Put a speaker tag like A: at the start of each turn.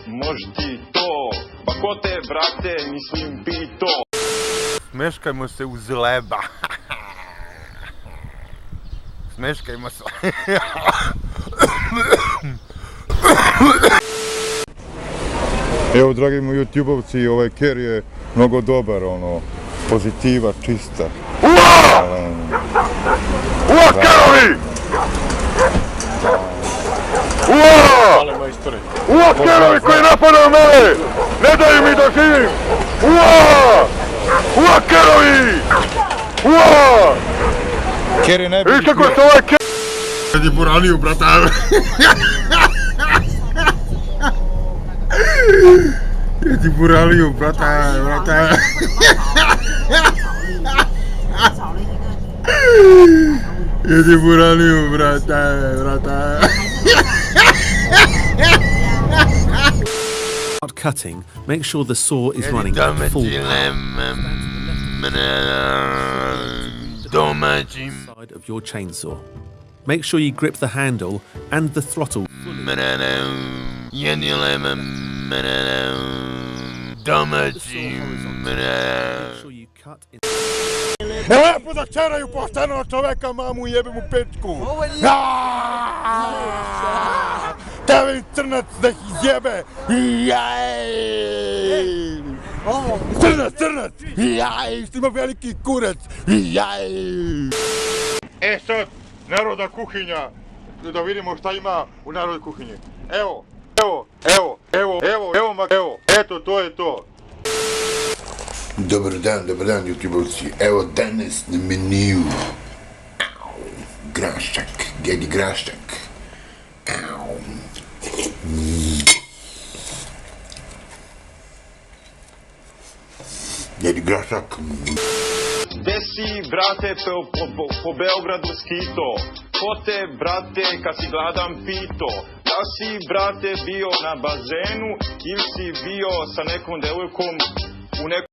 A: Možeš ti to, pa ko te, brate, mislim, pito.
B: Smeškajmo se uz leba. Smeškajmo se.
C: Evo, dragi moji YouTube-ovci, ovaj Ker je mnogo dobar, pozitiva, čista.
B: Ua, Kerovi! Ua, Kerovi koji napadaju mene! Ne daju mi da živim! Ua, Kerovi! Ua!
C: Ker je najbolji.
B: Viš kako se ovaj Ker... Kad je buraniju, brata! Kad je buraniju, brata! Kad je buraniju, brata!
D: Cutting, make sure the saw is running at full power. Side of your chainsaw. Make sure you grip the handle and the throttle fully. Make sure you cut in.
C: Lepo da čaraju poštenog čoveka, mamu, jebem u pečku! Tebi crnac da ih izjebe! Crnac! Što ima veliki kurac! E sad, narodna kuhinja, da vidimo šta ima u narodnoj kuhinji. Evo, eto, to je to. Dobar dan, YouTube-ovci. Evo danas na meniju. Grašak, Gedi grašak. Gedi grašak.
A: Gde si, brate, po Beogradu skito? Ko te, brate, kad si gladan pito? Da si, brate, bio na bazenu ili si bio sa nekom devojkom u nekom